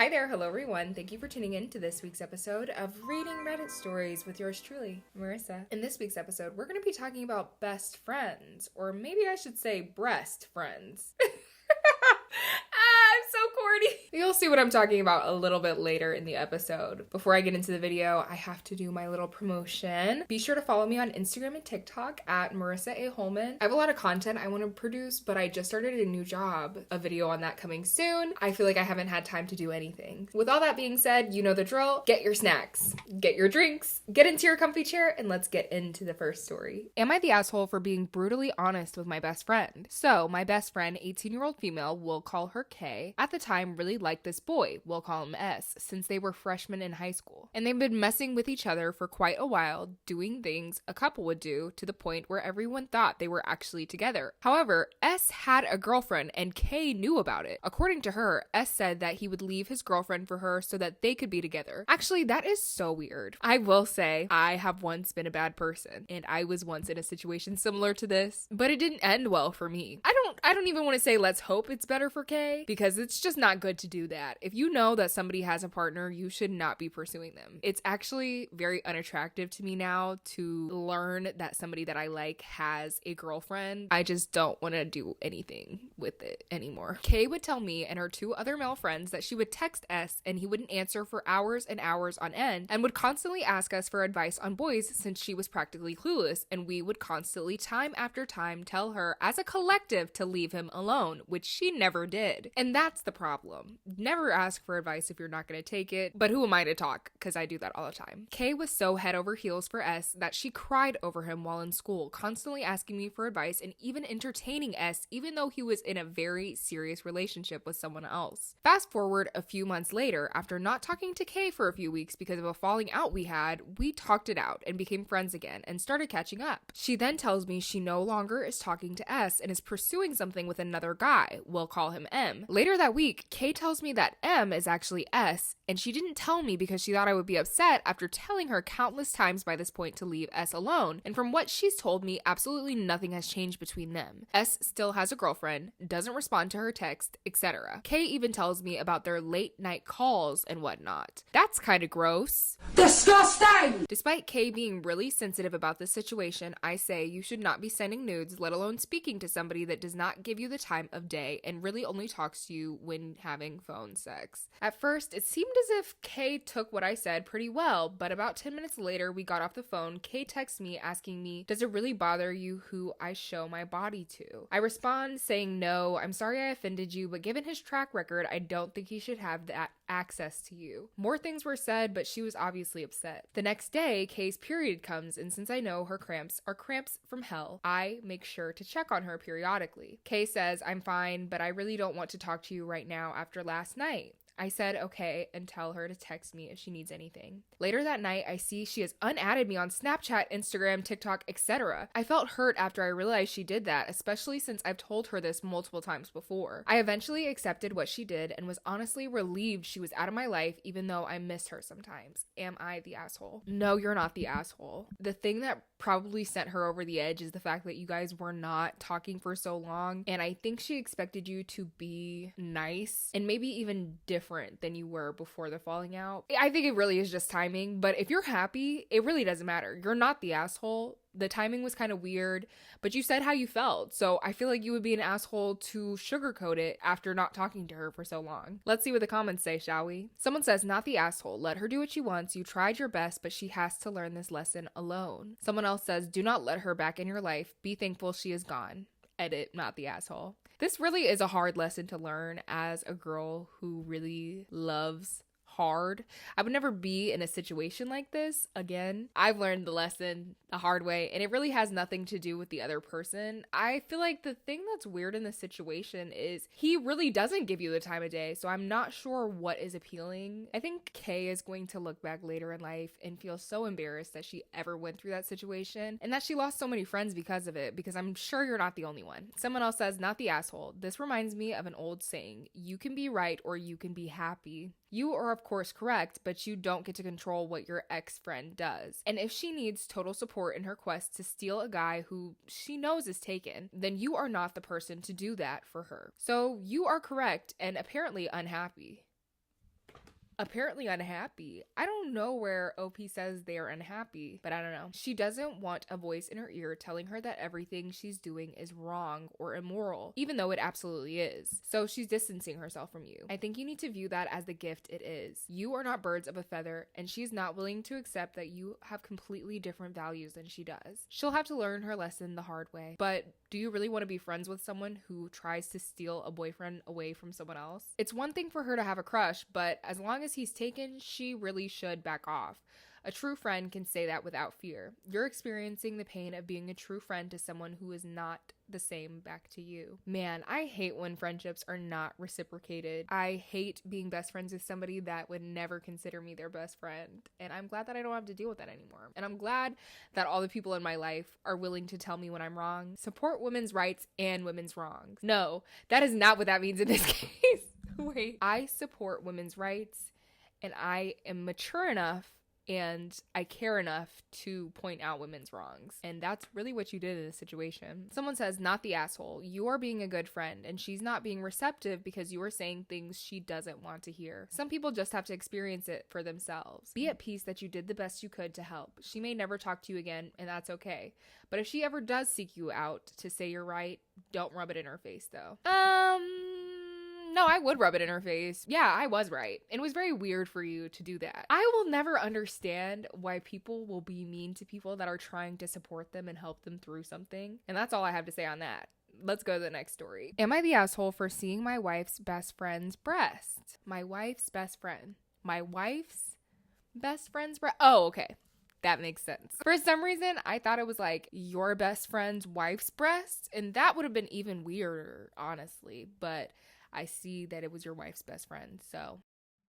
Hi there, hello everyone. Thank you for tuning in to this week's episode of Reading Reddit Stories with yours truly, Marissa. In this week's episode, we're going to be talking about best friends, or maybe I should say breast friends. I'm so corny. You'll see what I'm talking about a little bit later in the episode. Before I get into the video, I have to do my little promotion. Be sure to follow me on Instagram and TikTok at Marissa A. Holman. I have a lot of content I want to produce, but I just started a new job. A video on that coming soon. I feel like I haven't had time to do anything. With all that being said, you know the drill. Get your snacks, get your drinks, get into your comfy chair, and let's get into the first story. Am I the asshole for being brutally honest with my best friend? So, my best friend, 18-year-old female, we'll call her K, at the time really liked this boy, we'll call him S, since they were freshmen in high school. And they've been messing with each other for quite a while, doing things a couple would do to the point where everyone thought they were actually together. However, S had a girlfriend and K knew about it. According to her, S said that he would leave his girlfriend for her so that they could be together. Actually, that is so weird. I will say, I have once been a bad person, and I was once in a situation similar to this, but it didn't end well for me. I don't even want to say let's hope it's better for K, because it's just not good to do that. If you know that somebody has a partner, you should not be pursuing them. It's actually very unattractive to me now to learn that somebody that I like has a girlfriend. I just don't want to do anything with it anymore. Kay would tell me and her two other male friends that she would text S and he wouldn't answer for hours and hours on end and would constantly ask us for advice on boys since she was practically clueless, and we would constantly time after time tell her as a collective to leave him alone, which she never did. And that's the problem. Never ask for advice if you're not going to take it, but who am I to talk? Because I do that all the time. Kay was so head over heels for S that she cried over him while in school, constantly asking me for advice and even entertaining S even though he was in a very serious relationship with someone else. Fast forward a few months later, after not talking to Kay for a few weeks because of a falling out we had, we talked it out and became friends again and started catching up. She then tells me she no longer is talking to S and is pursuing something with another guy, we'll call him M. Later that week, Kay tells me that M is actually S, and she didn't tell me because she thought I would be upset after telling her countless times by this point to leave S alone, and from what she's told me, absolutely nothing has changed between them. S still has a girlfriend, doesn't respond to her text, etc. Kay even tells me about their late night calls and whatnot. That's kind of gross. Disgusting! Despite Kay being really sensitive about this situation, I say you should not be sending nudes, let alone speaking to somebody that does not give you the time of day and really only talks to you when having phone sex. At first, it seemed as if Kay took what I said pretty well, but about 10 minutes later, we got off the phone. Kay texts me asking me, does it really bother you who I show my body to? I respond saying no, I'm sorry I offended you, but given his track record, I don't think he should have that access to you. More things were said, but she was obviously upset. The next day, Kay's period comes, and since I know her cramps are cramps from hell, I make sure to check on her periodically. Kay says, I'm fine, but I really don't want to talk to you right now after last night. I said okay and tell her to text me if she needs anything. Later that night, I see she has unadded me on Snapchat, Instagram, TikTok, etc. I felt hurt after I realized she did that, especially since I've told her this multiple times before. I eventually accepted what she did and was honestly relieved she was out of my life even though I miss her sometimes. Am I the asshole? No, you're not the asshole. The thing that probably sent her over the edge is the fact that you guys were not talking for so long, and I think she expected you to be nice and maybe even different than you were before the falling out. I think it really is just timing, but if you're happy, it really doesn't matter. You're not the asshole. The timing was kind of weird, but you said how you felt, so I feel like you would be an asshole to sugarcoat it after not talking to her for so long. Let's see what the comments say, shall we? Someone says, not the asshole. Let her do what she wants. You tried your best, but she has to learn this lesson alone. Someone else says, do not let her back in your life. Be thankful she is gone. Edit, not the asshole. This really is a hard lesson to learn as a girl who really loves hard. I would never be in a situation like this again. I've learned the lesson the hard way, and it really has nothing to do with the other person. I feel like the thing that's weird in this situation is he really doesn't give you the time of day, so I'm not sure what is appealing. I think Kay is going to look back later in life and feel so embarrassed that she ever went through that situation and that she lost so many friends because of it, because I'm sure you're not the only one. Someone else says, not the asshole. This reminds me of an old saying, you can be right or you can be happy. You are of course correct, but you don't get to control what your ex-friend does. And if she needs total support in her quest to steal a guy who she knows is taken, then you are not the person to do that for her. So you are correct and apparently unhappy. apparently unhappy. I don't know where OP says they are unhappy, but I don't know. She doesn't want a voice in her ear telling her that everything she's doing is wrong or immoral, even though it absolutely is. So she's distancing herself from you. I think you need to view that as the gift it is. You are not birds of a feather, and she's not willing to accept that you have completely different values than she does. She'll have to learn her lesson the hard way. But do you really want to be friends with someone who tries to steal a boyfriend away from someone else? It's one thing for her to have a crush, but as long as he's taken, she really should back off. A true friend can say that without fear. You're experiencing the pain of being a true friend to someone who is not the same back to you. Man, I hate when friendships are not reciprocated. I hate being best friends with somebody that would never consider me their best friend. And I'm glad that I don't have to deal with that anymore. And I'm glad that all the people in my life are willing to tell me when I'm wrong. Support women's rights and women's wrongs. No, that is not what that means in this case. Wait. I support women's rights, and I am mature enough and I care enough to point out women's wrongs. And that's really what you did in this situation. Someone says, not the asshole. You are being a good friend, and she's not being receptive because you are saying things she doesn't want to hear. Some people just have to experience it for themselves. Be at peace that you did the best you could to help. She may never talk to you again, and that's okay. But if she ever does seek you out to say you're right, don't rub it in her face, though. No, I would rub it in her face. Yeah, I was right. It was very weird for you to do that. I will never understand why people will be mean to people that are trying to support them and help them through something. And that's all I have to say on that. Let's go to the next story. Am I the asshole for seeing my wife's best friend's breast? My wife's best friend. My wife's best friend's breast? Oh, okay. That makes sense. For some reason, I thought it was like your best friend's wife's breast, and that would have been even weirder, honestly. But I see that it was your wife's best friend, so.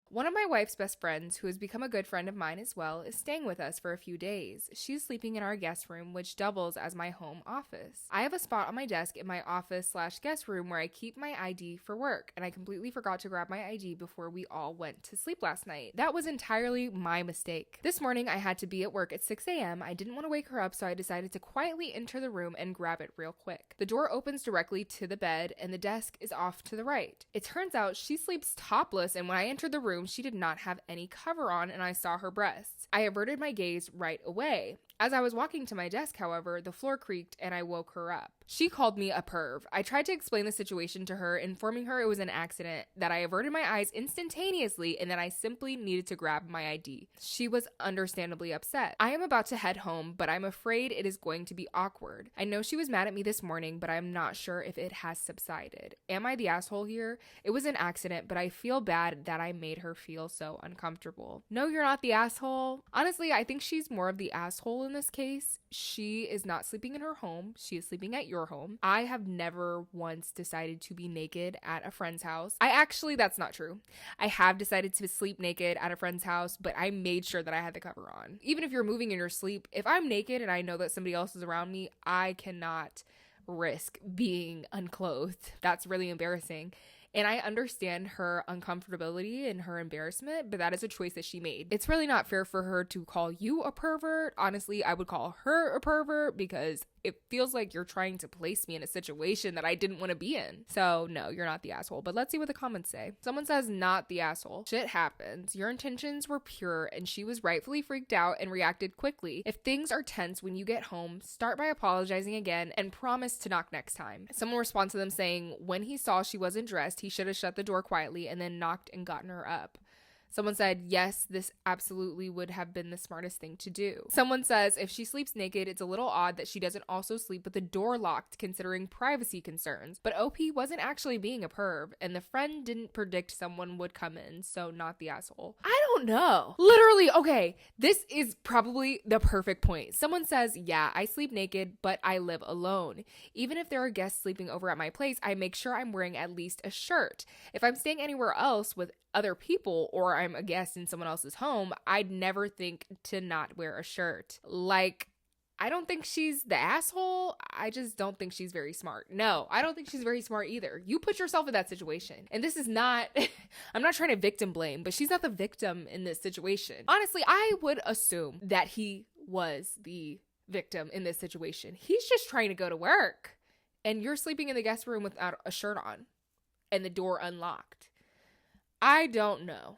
One of my wife's best friends, who has become a good friend of mine as well, is staying with us for a few days. She's sleeping in our guest room, which doubles as my home office. I have a spot on my desk in my office/guest room where I keep my ID for work, and I completely forgot to grab my ID before we all went to sleep last night. That was entirely my mistake. This morning, I had to be at work at 6 a.m. I didn't want to wake her up, so I decided to quietly enter the room and grab it real quick. The door opens directly to the bed, and the desk is off to the right. It turns out she sleeps topless, and when I entered the room, she did not have any cover on, and I saw her breasts. I averted my gaze right away. As I was walking to my desk, however, the floor creaked and I woke her up. She called me a perv. I tried to explain the situation to her, informing her it was an accident, that I averted my eyes instantaneously, and that I simply needed to grab my ID. She was understandably upset. I am about to head home, but I'm afraid it is going to be awkward. I know she was mad at me this morning, but I'm not sure if it has subsided. Am I the asshole here? It was an accident, but I feel bad that I made her feel so uncomfortable. No, you're not the asshole. Honestly, I think she's more of the asshole in this case. She is not sleeping in her home. She is sleeping at your home. I have never once decided to be naked at a friend's house. That's not true. I have decided to sleep naked at a friend's house, but I made sure that I had the cover on. Even if you're moving in your sleep, if I'm naked and I know that somebody else is around me, I cannot risk being unclothed. That's really embarrassing. And I understand her uncomfortability and her embarrassment, but that is a choice that she made. It's really not fair for her to call you a pervert. Honestly, I would call her a pervert because it feels like you're trying to place me in a situation that I didn't want to be in. So no, you're not the asshole. But let's see what the comments say. Someone says, not the asshole. Shit happens. Your intentions were pure and she was rightfully freaked out and reacted quickly. If things are tense when you get home, start by apologizing again and promise to knock next time. Someone responds to them saying, when he saw she wasn't dressed, he should have shut the door quietly and then knocked and gotten her up. Someone said, yes, this absolutely would have been the smartest thing to do. Someone says, if she sleeps naked, it's a little odd that she doesn't also sleep with the door locked considering privacy concerns. But OP wasn't actually being a perv, and the friend didn't predict someone would come in, so not the asshole. I don't know. Literally, okay, this is probably the perfect point. Someone says, yeah, I sleep naked, but I live alone. Even if there are guests sleeping over at my place, I make sure I'm wearing at least a shirt. If I'm staying anywhere else with other people or I'm a guest in someone else's home, I'd never think to not wear a shirt. Like, I don't think she's the asshole. I just don't think she's very smart. No, I don't think she's very smart either. You put yourself in that situation. And this is not, I'm not trying to victim blame, but she's not the victim in this situation. Honestly, I would assume that he was the victim in this situation. He's just trying to go to work. And you're sleeping in the guest room without a shirt on and the door unlocked. I don't know.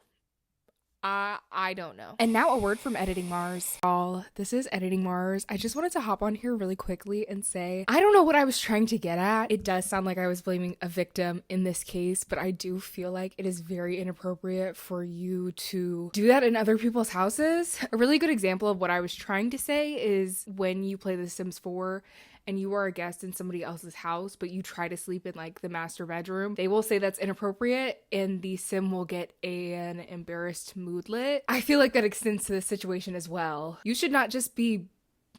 I don't know. And now a word from Editing Mars. Y'all, this is Editing Mars. I just wanted to hop on here really quickly and say, I don't know what I was trying to get at. It does sound like I was blaming a victim in this case, but I do feel like it is very inappropriate for you to do that in other people's houses. A really good example of what I was trying to say is when you play The Sims 4 and you are a guest in somebody else's house, but you try to sleep in like the master bedroom, they will say that's inappropriate and the sim will get an embarrassed moodlet. I feel like that extends to this situation as well. You should not just be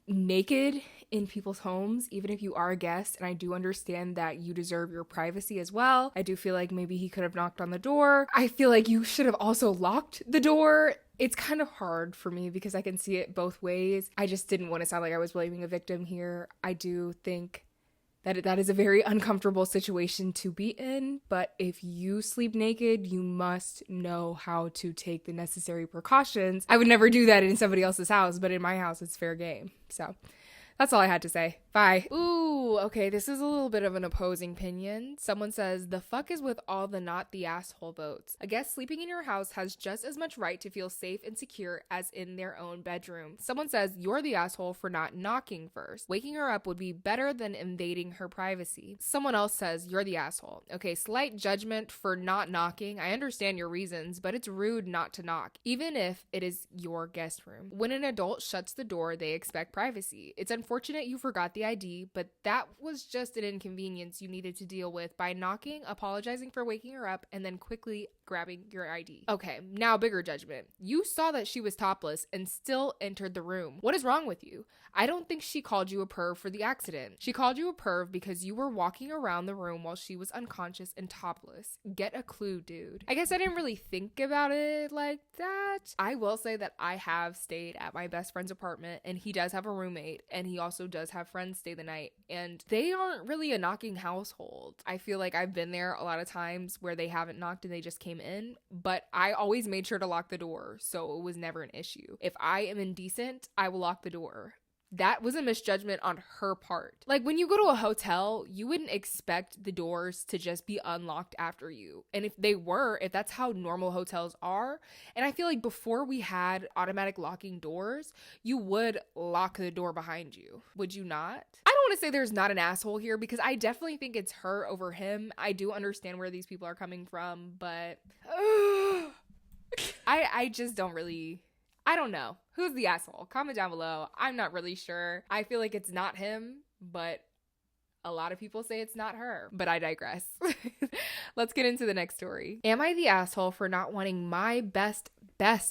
naked in people's homes, even if you are a guest, and I do understand that you deserve your privacy as well. I do feel like maybe he could have knocked on the door. I feel like you should have also locked the door. It's kind of hard for me because I can see it both ways. I just didn't want to sound like I was blaming a victim here. I do think that that is a very uncomfortable situation to be in, but if you sleep naked, you must know how to take the necessary precautions. I would never do that in somebody else's house, but in my house, it's fair game. So that's all I had to say. Bye. Ooh, okay, this is a little bit of an opposing opinion. Someone says, the fuck is with all the not the asshole votes? A guest sleeping in your house has just as much right to feel safe and secure as in their own bedroom. Someone says, you're the asshole for not knocking first. Waking her up would be better than invading her privacy. Someone else says, you're the asshole. Okay, slight judgment for not knocking. I understand your reasons, but it's rude not to knock, even if it is your guest room. When an adult shuts the door, they expect privacy. It's unfortunate you forgot the ID, but that was just an inconvenience you needed to deal with by knocking, apologizing for waking her up, and then quickly grabbing your ID. Okay, now bigger judgment. You saw that she was topless and still entered the room. What is wrong with you? I don't think she called you a perv for the accident. She called you a perv because you were walking around the room while she was unconscious and topless. Get a clue, dude. I guess I didn't really think about it like that. I will say that I have stayed at my best friend's apartment, and he does have a roommate, and he also does have friends stay the night, and they aren't really a knocking household. I feel like I've been there a lot of times where they haven't knocked and they just came in, but I always made sure to lock the door, so it was never an issue. If I am indecent, I will lock the door. That was a misjudgment on her part. Like when you go to a hotel, you wouldn't expect the doors to just be unlocked after you. And if they were, if that's how normal hotels are, and I feel like before we had automatic locking doors, you would lock the door behind you. Would you not? I don't want to say there's not an asshole here because I definitely think it's her over him. I do understand where these people are coming from, but I just don't really... I don't know. Who's the asshole? Comment down below. I'm not really sure. I feel like it's not him, but a lot of people say it's not her. But I digress. Let's get into the next story. Am I the asshole for not wanting my best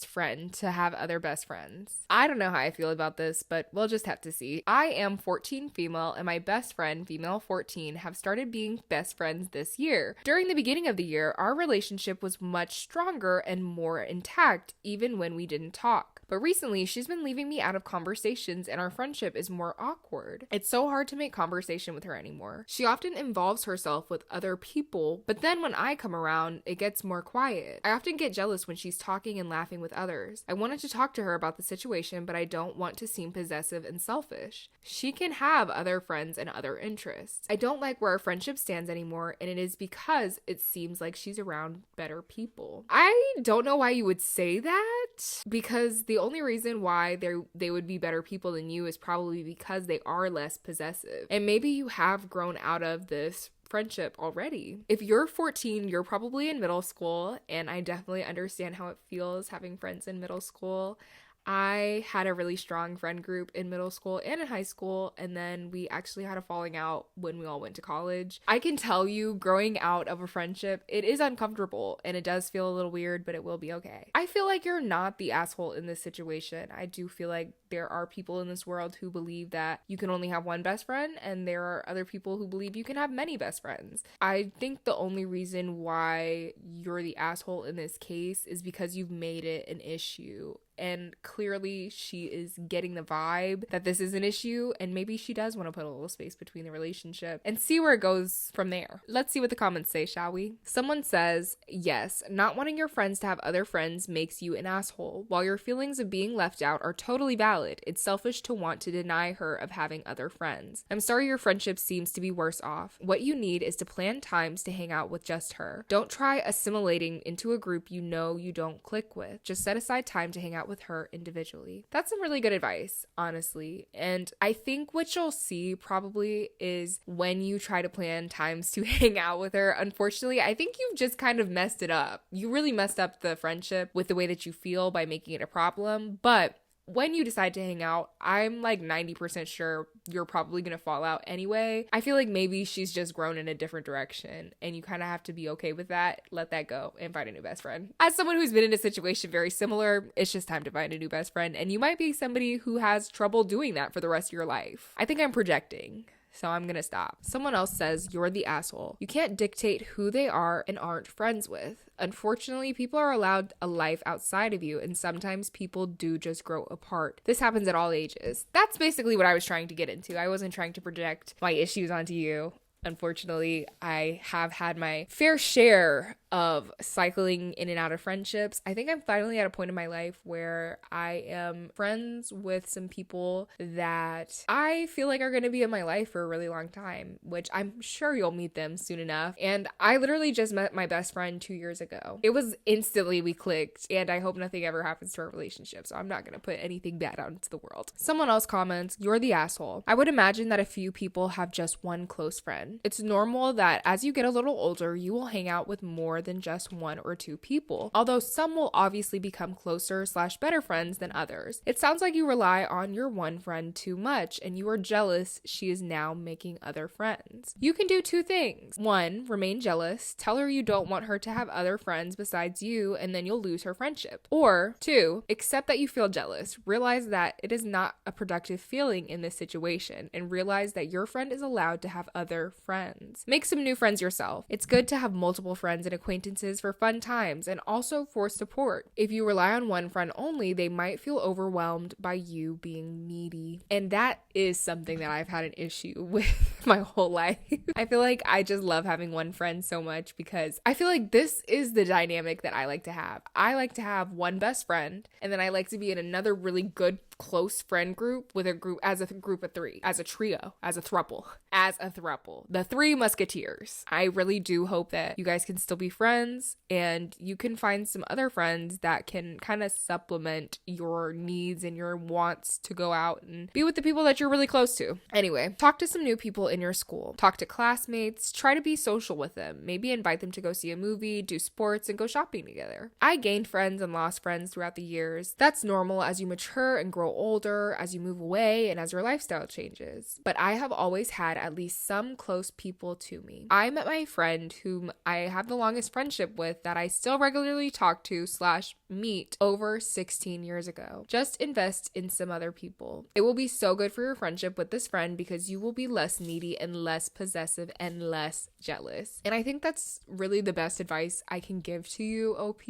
friend to have other best friends? I don't know how I feel about this, but we'll just have to see. I am 14 female, and my best friend, female 14, have started being best friends this year. During the beginning of the year, our relationship was much stronger and more intact, even when we didn't talk. But recently, she's been leaving me out of conversations and our friendship is more awkward. It's so hard to make conversation with her anymore. She often involves herself with other people, but then when I come around, it gets more quiet. I often get jealous when she's talking and laughing with others. I wanted to talk to her about the situation, but I don't want to seem possessive and selfish. She can have other friends and other interests. I don't like where our friendship stands anymore, and it is because it seems like she's around better people. I don't know why you would say that, because the only reason why they would be better people than you is probably because they are less possessive. And maybe you have grown out of this friendship already. If you're 14, you're probably in middle school, and I definitely understand how it feels having friends in middle school. I had a really strong friend group in middle school and in high school, and then we actually had a falling out when we all went to college. I can tell you, growing out of a friendship, it is uncomfortable and it does feel a little weird, but it will be okay. I feel like you're not the asshole in this situation. I do feel like there are people in this world who believe that you can only have one best friend, and there are other people who believe you can have many best friends. I think the only reason why you're the asshole in this case is because you've made it an issue and clearly she is getting the vibe that this is an issue, and maybe she does want to put a little space between the relationship and see where it goes from there. Let's see what the comments say, shall we? Someone says, yes, not wanting your friends to have other friends makes you an asshole. While your feelings of being left out are totally valid, it's selfish to want to deny her of having other friends. I'm sorry your friendship seems to be worse off. What you need is to plan times to hang out with just her. Don't try assimilating into a group you know you don't click with. Just set aside time to hang out with her individually. That's some really good advice, honestly. And I think what you'll see probably is when you try to plan times to hang out with her, unfortunately, I think you've just kind of messed it up. You really messed up the friendship with the way that you feel by making it a problem. But when you decide to hang out, I'm like 90% sure you're probably going to fall out anyway. I feel like maybe she's just grown in a different direction and you kind of have to be okay with that, let that go, and find a new best friend. As someone who's been in a situation very similar, it's just time to find a new best friend, and you might be somebody who has trouble doing that for the rest of your life. I think I'm projecting, so I'm gonna stop. Someone else says, you're the asshole. You can't dictate who they are and aren't friends with. Unfortunately, people are allowed a life outside of you, and sometimes people do just grow apart. This happens at all ages. That's basically what I was trying to get into. I wasn't trying to project my issues onto you. Unfortunately, I have had my fair share of cycling in and out of friendships. I think I'm finally at a point in my life where I am friends with some people that I feel like are going to be in my life for a really long time, which I'm sure you'll meet them soon enough. And I literally just met my best friend 2 years ago. It was instantly we clicked, and I hope nothing ever happens to our relationship, so I'm not going to put anything bad out into the world. Someone else comments, you're the asshole. I would imagine that a few people have just one close friend. It's normal that as you get a little older, you will hang out with more than just one or two people, although some will obviously become closer / better friends than others. It sounds like you rely on your one friend too much and you are jealous she is now making other friends. You can do two things. One, remain jealous, tell her you don't want her to have other friends besides you, and then you'll lose her friendship. Or two, accept that you feel jealous, realize that it is not a productive feeling in this situation, and realize that your friend is allowed to have other friends. Make some new friends yourself. It's good to have multiple friends and acquaintances for fun times and also for support. If you rely on one friend only, they might feel overwhelmed by you being needy. And that is something that I've had an issue with my whole life. I feel like I just love having one friend so much because I feel like this is the dynamic that I like to have. I like to have one best friend, and then I like to be in another really good close friend group with a group of three, as a trio, as a throuple, the Three Musketeers. I really do hope that you guys can still be friends and you can find some other friends that can kind of supplement your needs and your wants to go out and be with the people that you're really close to. Anyway, talk to some new people in your school. Talk to classmates. Try to be social with them. Maybe invite them to go see a movie, do sports, and go shopping together. I gained friends and lost friends throughout the years. That's normal as you mature and grow older, as you move away, and as your lifestyle changes. But I have always had at least some close people to me. I met my friend whom I have the longest friendship with that I still regularly talk to / meet over 16 years ago. Just invest in some other people. It will be so good for your friendship with this friend because you will be less needy and less possessive and less jealous. And I think that's really the best advice I can give to you, OP.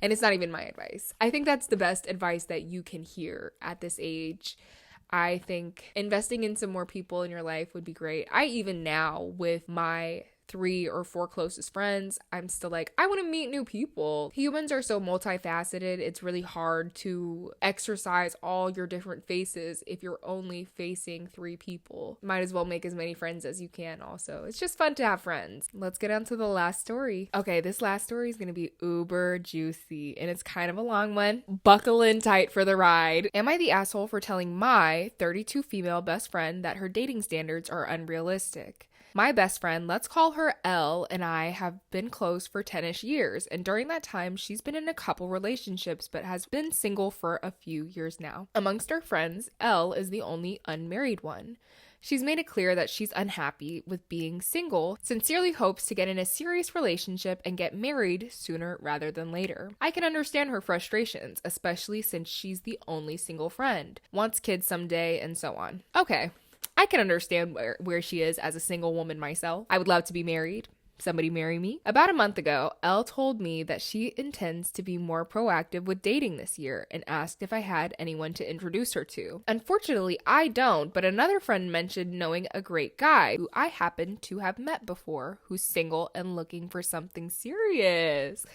And it's not even my advice. I think that's the best advice that you can hear at this age. I think investing in some more people in your life would be great. I even now, with my 3 or 4 closest friends, I'm still like, I want to meet new people. Humans are so multifaceted. It's really hard to exercise all your different faces if you're only facing 3 people. Might as well make as many friends as you can also. It's just fun to have friends. Let's get on to the last story. Okay, this last story is going to be uber juicy and it's kind of a long one. Buckle in tight for the ride. Am I the asshole for telling my 32 female best friend that her dating standards are unrealistic? My best friend, let's call her Elle, and I have been close for 10-ish years, and during that time, she's been in a couple relationships, but has been single for a few years now. Amongst our friends, Elle is the only unmarried one. She's made it clear that she's unhappy with being single, sincerely hopes to get in a serious relationship and get married sooner rather than later. I can understand her frustrations, especially since she's the only single friend, wants kids someday, and so on. Okay. I can understand where she is as a single woman myself. I would love to be married. Somebody marry me? About a month ago, Elle told me that she intends to be more proactive with dating this year and asked if I had anyone to introduce her to. Unfortunately, I don't, but another friend mentioned knowing a great guy who I happen to have met before who's single and looking for something serious.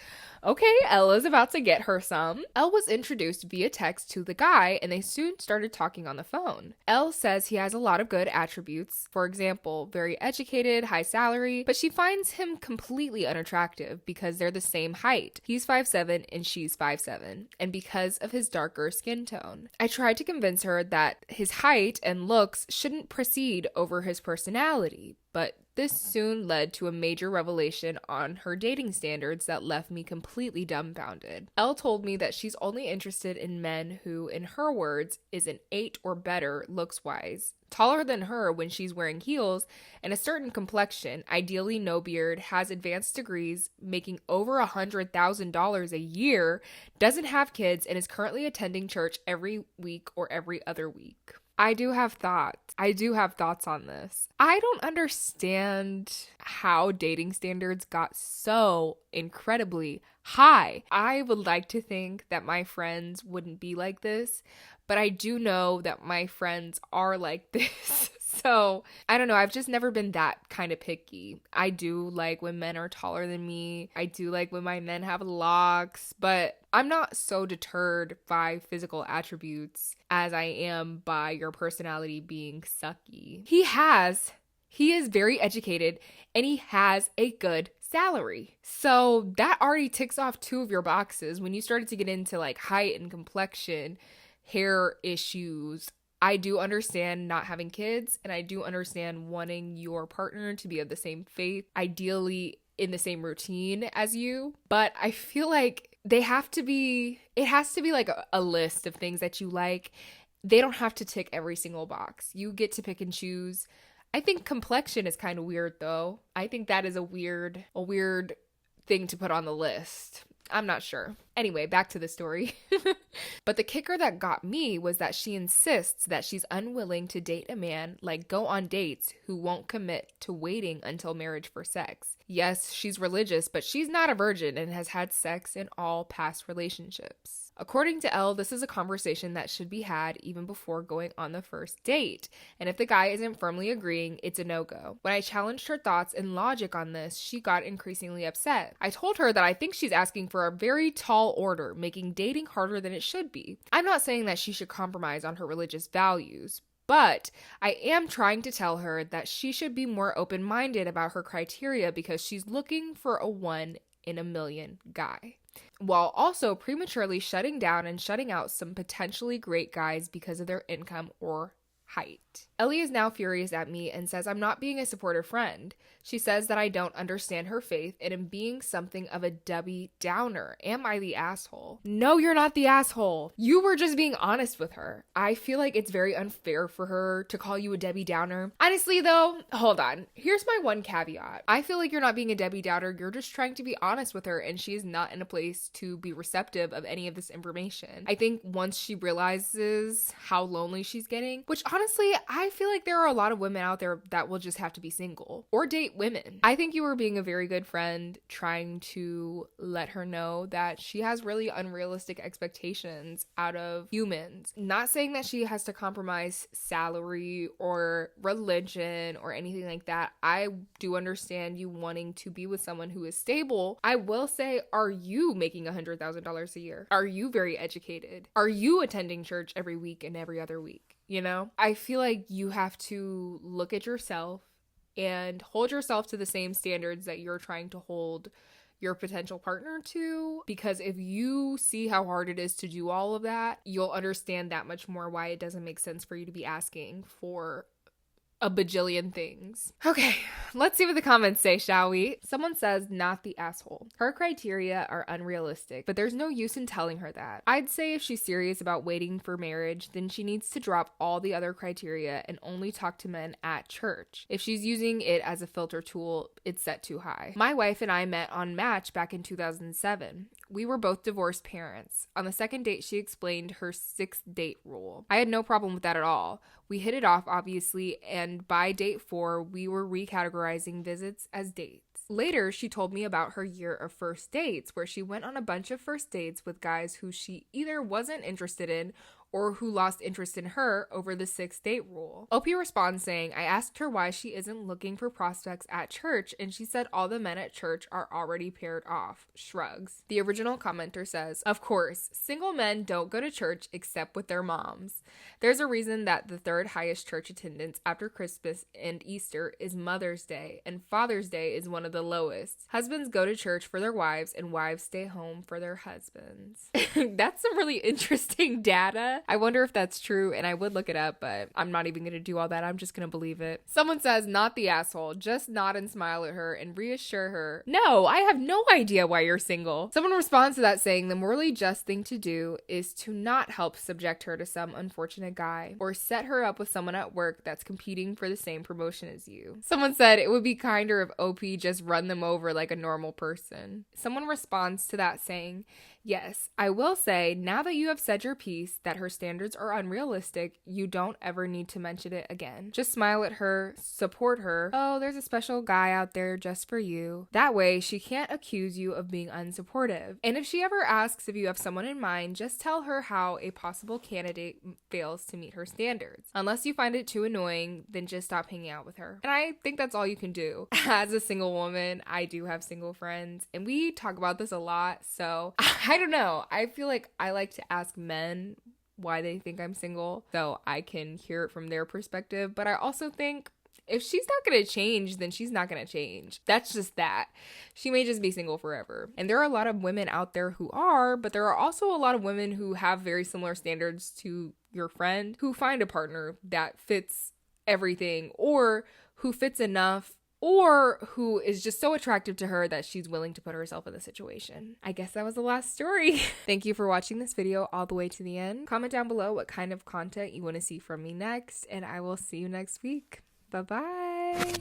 Okay, Ella's about to get her some. Elle was introduced via text to the guy and they soon started talking on the phone. Elle says he has a lot of good attributes. For example, very educated, high salary, but she finds him completely unattractive because they're the same height. He's 5'7" and she's 5'7", and because of his darker skin tone. I tried to convince her that his height and looks shouldn't precede over his personality, but this soon led to a major revelation on her dating standards that left me completely dumbfounded. Elle told me that she's only interested in men who, in her words, is an 8 or better looks-wise, taller than her when she's wearing heels, and a certain complexion, ideally no beard, has advanced degrees, making over $100,000 a year, doesn't have kids, and is currently attending church every week or every other week. I do have thoughts. On this. I don't understand how dating standards got so incredibly high. I would like to think that my friends wouldn't be like this, but I do know that my friends are like this. So, I don't know. I've just never been that kind of picky. I do like when men are taller than me. I do like when my men have locks, but I'm not so deterred by physical attributes as I am by your personality being sucky. He is very educated and he has a good salary. So that already ticks off 2 of your boxes. When you started to get into like height and complexion, hair issues, I do understand not having kids, and I do understand wanting your partner to be of the same faith, ideally in the same routine as you. But I feel like it has to be like a list of things that you like. They don't have to tick every single box. You get to pick and choose. I think complexion is kind of weird though. I think that is a weird thing to put on the list. I'm not sure. Anyway, back to the story. But the kicker that got me was that she insists that she's unwilling to date a man, like go on dates, who won't commit to waiting until marriage for sex. Yes, she's religious, but she's not a virgin and has had sex in all past relationships. According to Elle, this is a conversation that should be had even before going on the first date. And if the guy isn't firmly agreeing, it's a no-go. When I challenged her thoughts and logic on this, she got increasingly upset. I told her that I think she's asking for a very tall order, making dating harder than it should be. I'm not saying that she should compromise on her religious values, but I am trying to tell her that she should be more open-minded about her criteria because she's looking for a 1 in a million guy, while also prematurely shutting down and shutting out some potentially great guys because of their income or height. Ellie is now furious at me and says I'm not being a supportive friend. She says that I don't understand her faith and am being something of a Debbie Downer. Am I the asshole? No, you're not the asshole. You were just being honest with her. I feel like it's very unfair for her to call you a Debbie Downer. Honestly though, hold on. Here's my one caveat. I feel like you're not being a Debbie Downer. You're just trying to be honest with her and she is not in a place to be receptive of any of this information. I think once she realizes how lonely she's getting, which honestly, I feel like there are a lot of women out there that will just have to be single or date women. I think you were being a very good friend trying to let her know that she has really unrealistic expectations out of humans. Not saying that she has to compromise salary or religion or anything like that. I do understand you wanting to be with someone who is stable. I will say, are you making $100,000 a year? Are you very educated? Are you attending church every week and every other week? You know, I feel like you have to look at yourself and hold yourself to the same standards that you're trying to hold your potential partner to, because if you see how hard it is to do all of that, you'll understand that much more why it doesn't make sense for you to be asking for a bajillion things. Okay, let's see what the comments say, shall we? Someone says, not the asshole. Her criteria are unrealistic, but there's no use in telling her that. I'd say if she's serious about waiting for marriage, then she needs to drop all the other criteria and only talk to men at church. If she's using it as a filter tool, it's set too high. My wife and I met on Match back in 2007. We were both divorced parents. On the second date, she explained her 6-date rule. I had no problem with that at all. We hit it off, obviously, and by date 4, we were recategorizing visits as dates. Later, she told me about her year of first dates, where she went on a bunch of first dates with guys who she either wasn't interested in or who lost interest in her over the 6-date rule. OP responds saying, I asked her why she isn't looking for prospects at church, and she said all the men at church are already paired off. Shrugs. The original commenter says, of course, single men don't go to church except with their moms. There's a reason that the third highest church attendance after Christmas and Easter is Mother's Day, and Father's Day is one of the lowest. Husbands go to church for their wives, and wives stay home for their husbands. That's some really interesting data. I wonder if that's true, and I would look it up, but I'm not even going to do all that. I'm just going to believe it. Someone says, not the asshole. Just nod and smile at her and reassure her. No, I have no idea why you're single. Someone responds to that saying, the morally just thing to do is to not help subject her to some unfortunate guy or set her up with someone at work that's competing for the same promotion as you. Someone said it would be kinder if OP just run them over like a normal person. Someone responds to that saying, yes, I will say, now that you have said your piece, that her standards are unrealistic, you don't ever need to mention it again. Just smile at her, support her. Oh, there's a special guy out there just for you. That way, she can't accuse you of being unsupportive. And if she ever asks if you have someone in mind, just tell her how a possible candidate fails to meet her standards. Unless you find it too annoying, then just stop hanging out with her. And I think that's all you can do. As a single woman, I do have single friends, and we talk about this a lot, so I don't know. I feel like I like to ask men why they think I'm single so I can hear it from their perspective. But I also think if she's not going to change, then she's not going to change. That's just that. She may just be single forever. And there are a lot of women out there who are, but there are also a lot of women who have very similar standards to your friend who find a partner that fits everything or who fits enough or who is just so attractive to her that she's willing to put herself in the situation. I guess that was the last story. Thank you for watching this video all the way to the end. Comment down below what kind of content you want to see from me next, and I will see you next week. Bye-bye.